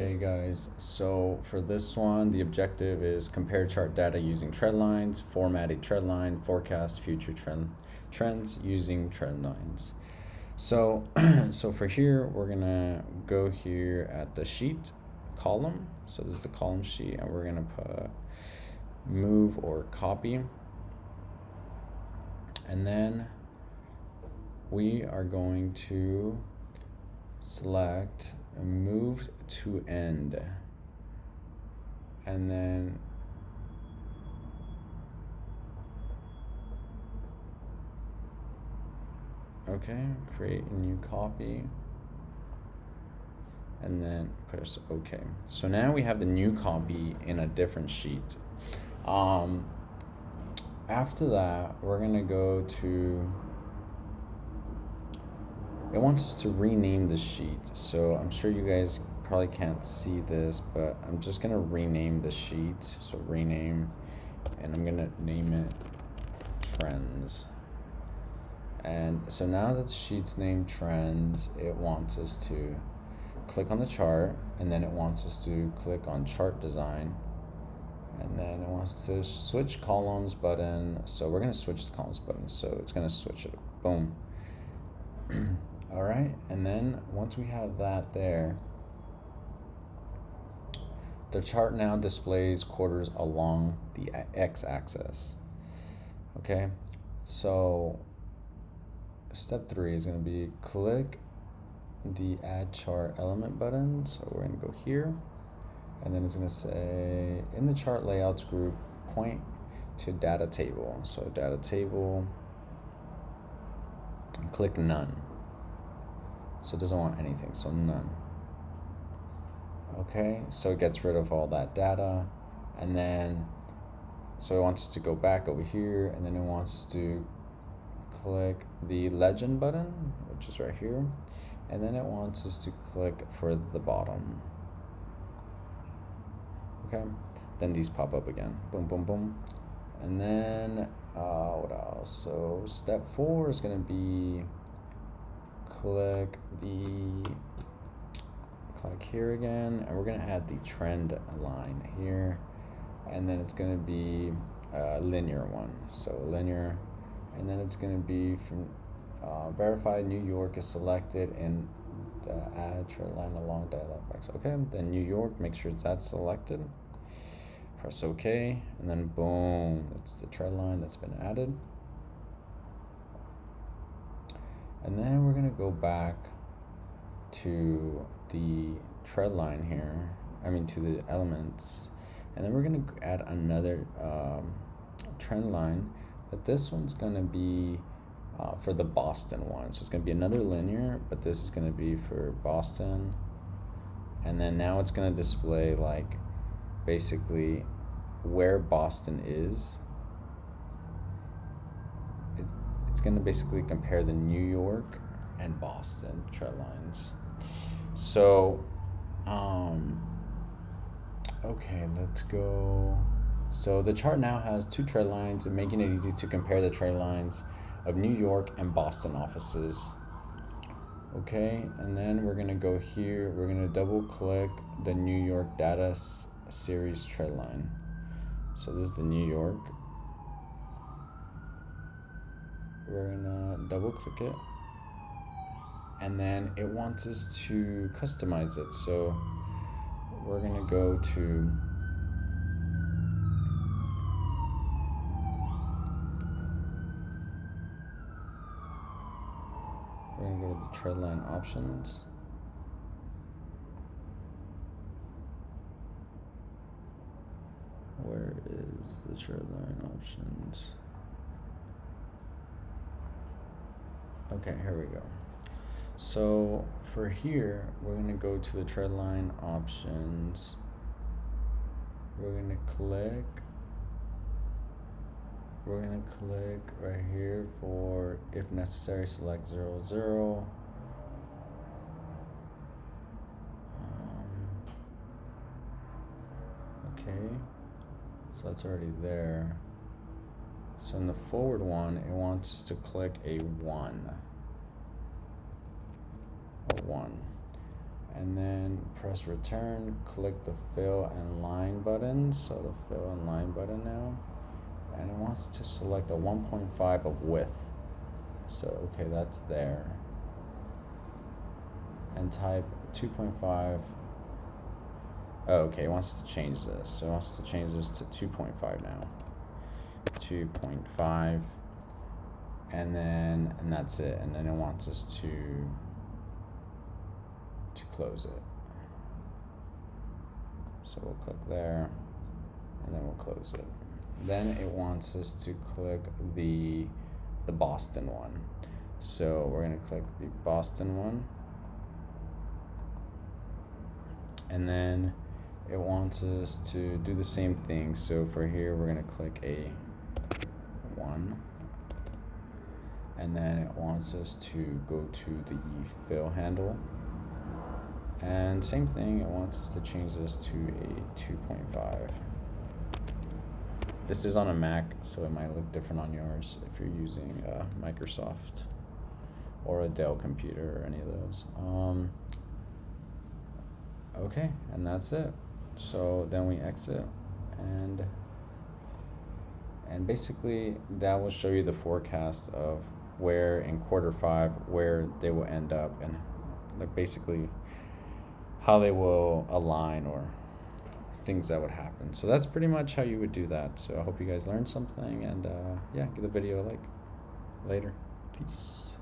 Hey guys, so for this one, the objective is compare chart data using trend lines, format a trend line, forecast future trends using trend lines. So, so for here, we're gonna go here at the sheet column. So this is the column sheet, and we're gonna put move or copy, and then we are going to select moved to end, and then create a new copy, and then press OK. So now we have the new copy in a different sheet. After that, we're gonna go to, it wants us to rename the sheet. So I'm sure you guys probably can't see this, but I'm just gonna rename the sheet. So rename, and I'm gonna name it trends. And so now that the sheet's named trends, it wants us to click on the chart, and then it wants us to click on chart design, and then it wants to switch columns button. So we're gonna switch the columns button. So it's gonna switch it, boom. All right, and then once we have that there, the chart now displays quarters along the x-axis. Okay, so step 3 is going to be click the add chart element button. So we're going to go here, and then it's going to say in the chart layouts group, point to data table. So data table, click none. So it doesn't want anything, so none. Okay, so it gets rid of all that data, and then so it wants us to go back over here, and then it wants us to click the legend button, which is right here, and then it wants us to click for the bottom. Okay, then these pop up again, boom, boom, boom, and then what else? So step 4 is going to be click here again, and we're going to add the trend line here, and then it's going to be a linear one, so linear, and then it's going to be from verified New York is selected in the add trend line along dialog box. Okay, then New York, make sure that's selected, press OK, and then boom, it's the trend line that's been added. And then we're going to go back to the trend line here, to the elements, and then we're going to add another trend line, but this one's going to be for the Boston one. So it's going to be another linear, but this is going to be for Boston, and then now it's going to display like basically where Boston is. It's going to basically compare the New York and Boston trend lines. So, okay, let's go. So the chart now has 2 trend lines, making it easy to compare the trend lines of New York and Boston offices. Okay, and then we're going to go here. We're going to double click the New York data series trend line. So this is the New York. We're gonna double click it, and then it wants us to customize it. So we're gonna go to the trend line options. Where is the trend line options? Okay, here we go. So for here, we're going to go to the trend line options. We're going to click right here for if necessary, select 0, 0. Okay, so that's already there. So in the forward one, it wants us to click a 1. and then press return, click the fill and line button. So the fill and line button now, and it wants to select a 1.5 of width. So okay, that's there. And type 2.5. Oh, okay, it wants to change this. So it wants to change this to 2.5 now. 2.5. And that's it. And then it wants us to close it. So we'll click there, and then we'll close it. Then it wants us to click the Boston one. So we're gonna click the Boston one, and then it wants us to do the same thing. So for here, we're gonna click a 1, and then it wants us to go to the fill handle, and same thing, it wants us to change this to a 2.5. This is on a Mac, so it might look different on yours if you're using Microsoft or a Dell computer or any of those. Okay, and that's it. So then we exit, and basically that will show you the forecast of where in Q5 where they will end up, and like basically how they will align or things that would happen. So that's pretty much how you would do that. So I hope you guys learned something, and yeah, give the video a like. Later. Peace.